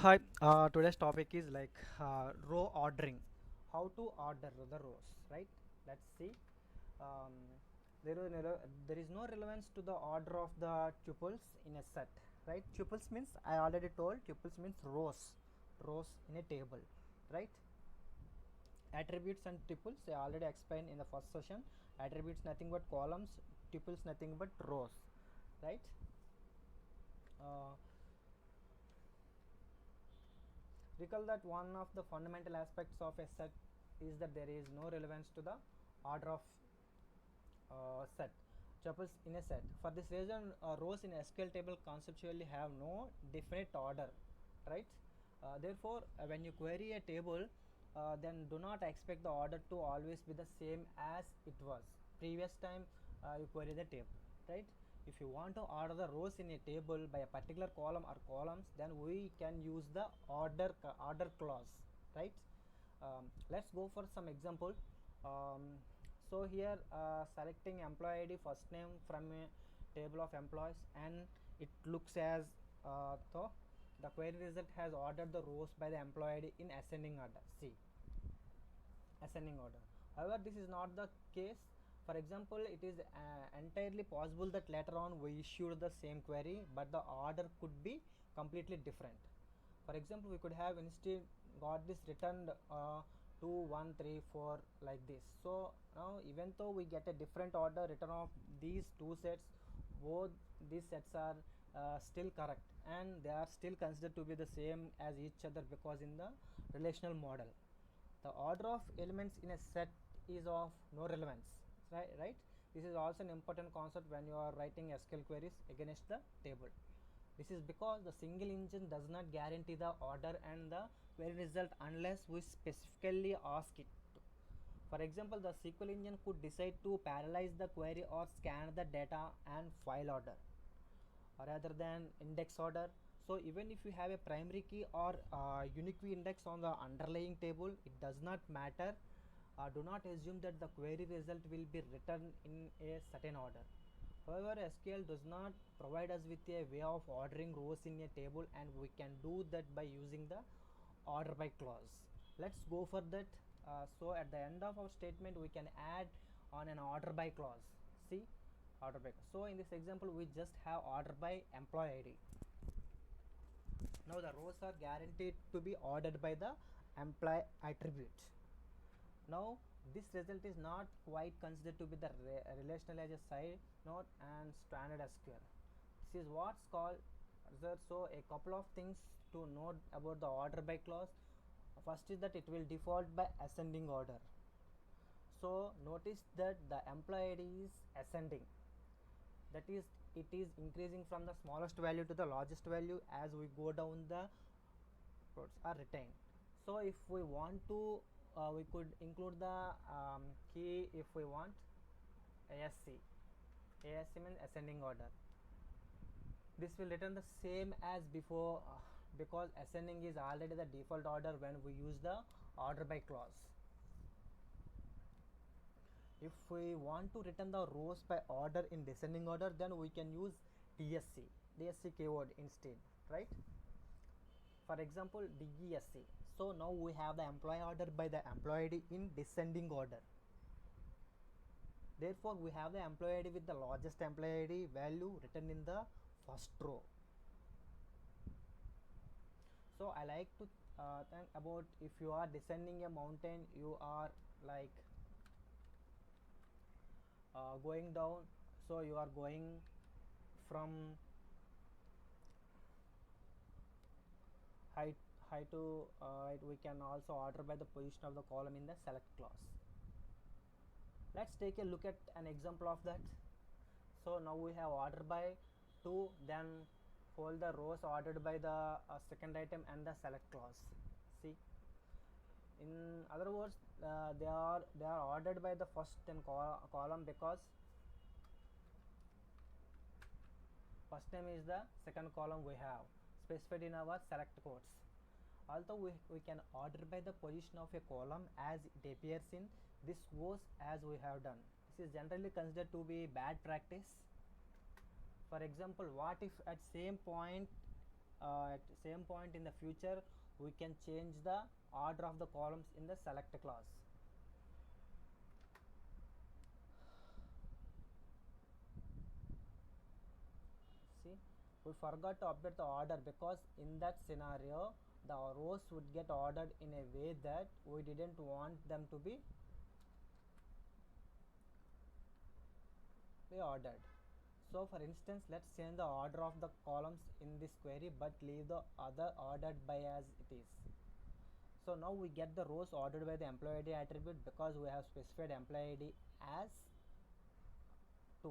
Hi, today's topic is like row ordering. How to order the rows, right? Let's see. Um, there is no relevance to the order of the tuples in a set, right? Tuples means I already told tuples means rows in a table, right? Attributes and tuples I already explained in the first session. Attributes nothing but columns, tuples nothing but rows, right? Uh, Recall that one of the fundamental aspects of a set is that there is no relevance to the order of set tuples in a set. For this reason, rows in SQL table conceptually have no definite order, right? Therefore, when you query a table, then do not expect the order to always be the same as it was previous time you query the table, right? If you want to order the rows in a table by a particular column or columns, then we can use the order clause, right? Let's go for some example. So here selecting employee ID first name from a table of employees, and it looks as so the query result has ordered the rows by the employee ID in ascending order. See, ascending order. However, this is not the case. For example, it is entirely possible that later on we issued the same query, but the order could be completely different. For example, we could have instead got this returned 2 1 3 4 like this. So now even though we get a different order return of these two sets, both these sets are still correct, and they are still considered to be the same as each other, because in the relational model the order of elements in a set is of no relevance, right? This is also an important concept when you are writing SQL queries against the table. This is because the single engine does not guarantee the order and the query result unless we specifically ask it to. For example, the SQL engine could decide to parallelize the query or scan the data and file order rather than index order. So even if you have a primary key or unique key index on the underlying table, it does not matter. Do not assume that the query result will be written in a certain order. However, SQL does not provide us with a way of ordering rows in a table, and we can do that by using the order by clause. Let's go for that. So at the end of our statement, we can add on an order by clause. See, order by clause. So in this example, we just have order by employee ID. Now the rows are guaranteed to be ordered by the employee attribute. Now this result is not quite considered to be the relational as a side note and standard SQL. This is what's called so a couple of things to note about the order by clause. First is that it will default by ascending order. So notice that the employee ID is ascending, that is it is increasing from the smallest value to the largest value as we go down the rows are retained. So if we want to we could include the key if we want ASC means ascending order. This will return the same as before because ascending is already the default order when we use the order by clause. If we want to return the rows by order in descending order, then we can use DSC keyword instead, right? For example, DESC. So now we have the employee order by the employee ID in descending order. Therefore, we have the employee ID with the largest employee ID value written in the first row. So I like to think about if you are descending a mountain, you are like going down. So you are going from height to we can also order by the position of the column in the select clause. Let's take a look at an example of that. So now we have order by 2, then hold the rows ordered by the second item and the select clause. See, in other words, they are ordered by the first column because first name is the second column we have specified in our select codes. Although we can order by the position of a column as it appears in this goes as we have done. This is generally considered to be bad practice. For example, what if at same point at same point in the future we can change the order of the columns in the select clause. See, we forgot to update the order because in that scenario the rows would get ordered in a way that we didn't want them to be ordered. So for instance, let's change the order of the columns in this query but leave the other ordered by as it is. So now we get the rows ordered by the employee ID attribute because we have specified employee ID as 2,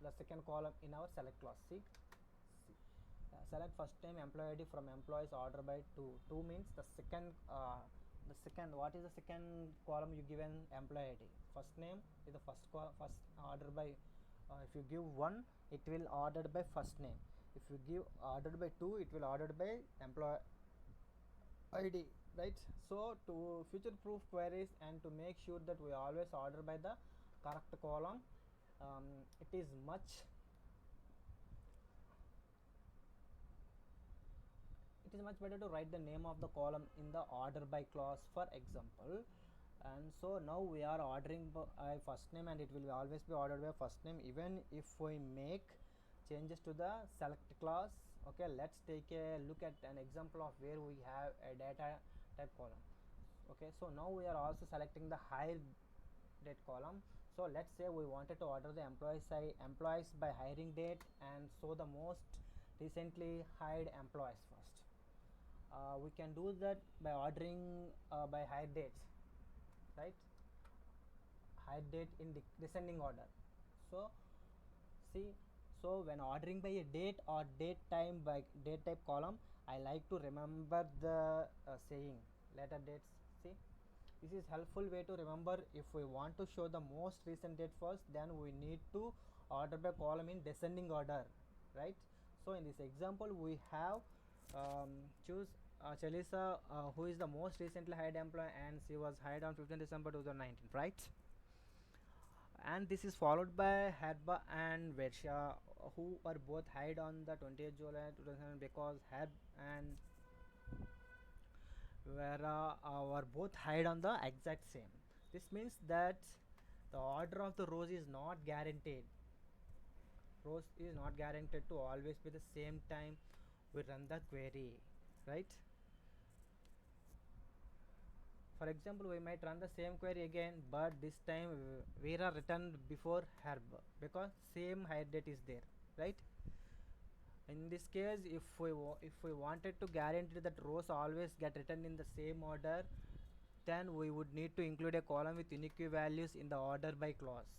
the second column in our select clause. See, select first name employee ID from employees order by 2. 2 means the second what is the second column you given employee ID? First name is the first order by if you give 1 it will ordered by first name. If you give ordered by 2 it will ordered by employee ID, right? So to future proof queries and to make sure that we always order by the correct column, it is much better to write the name of the column in the order by clause, for example. And so now we are ordering by first name and it will always be ordered by first name even if we make changes to the select clause. Okay, let's take a look at an example of where we have a data type column. Okay, so now we are also selecting the hire date column. So let's say we wanted to order the employees by hiring date and so the most recently hired employees first. We can do that by ordering by hire dates, right? Hire date in descending order. So see, so when ordering by a date or date time by date type column, I like to remember the saying later dates. See, this is helpful way to remember. If we want to show the most recent date first, then we need to order by column in descending order, right? So in this example we have choose Chalisa, who is the most recently hired employee and she was hired on 15 December 2019, right? And this is followed by Herba and Versha, who were both hired on the 20th July 2007 because Herb and Vera were both hired on the exact same. This means that the order of the rows is not guaranteed. Rows is not guaranteed to always be the same time we run the query, right? For example, we might run the same query again, but this time Vera returned before Herb because same hire date is there, right? In this case, if we wanted to guarantee that rows always get written in the same order, then we would need to include a column with unique values in the order by clause,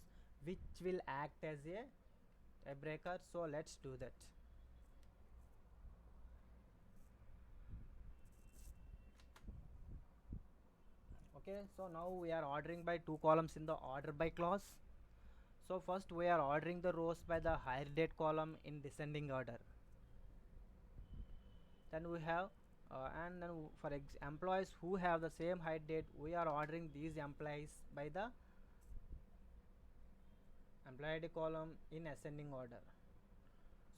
which will act as a breaker. So let's do that. Okay, so now we are ordering by 2 columns in the order by clause. So first we are ordering the rows by the hire date column in descending order. Then we have and then for employees who have the same hire date, we are ordering these employees by the employee ID column in ascending order.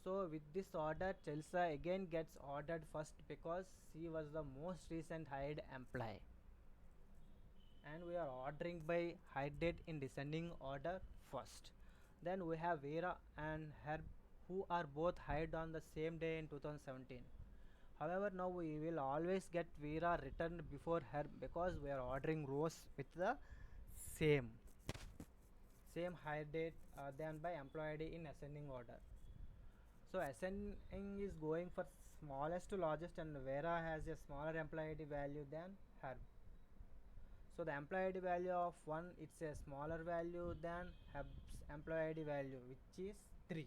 So with this order, Chelsea again gets ordered first because she was the most recent hired employee. And we are ordering by hire date in descending order first. Then we have Vera and Herb, who are both hired on the same day in 2017. However, now we will always get Vera returned before Herb because we are ordering rows with the same hire date than by employee ID in ascending order. So ascending is going for smallest to largest and Vera has a smaller employee ID value than Herb. So the employee ID value of 1, it's a smaller value than Herb's employee ID value, which is 3.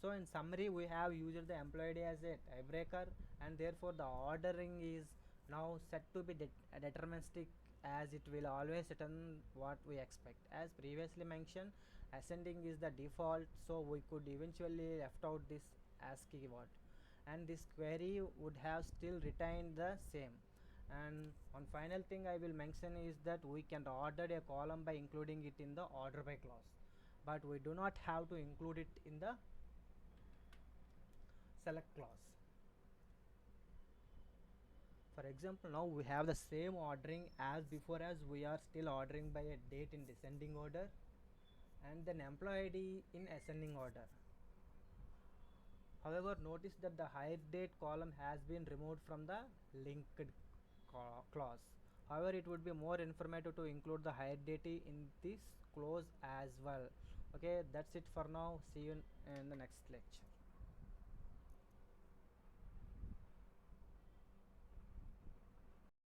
So in summary, we have used the employee ID as a tiebreaker and therefore the ordering is now set to be deterministic, as it will always return what we expect. As previously mentioned, ascending is the default, so we could eventually left out this as keyword and this query would have still retained the same. And one final thing I will mention is that we can order a column by including it in the order by clause, but we do not have to include it in the select clause. For example, now we have the same ordering as before, as we are still ordering by a date in descending order and then employee ID in ascending order. However, notice that the hire date column has been removed from the linked clause. However, it would be more informative to include the hire date in this clause as well. Okay, that's it for now. See you in the next lecture.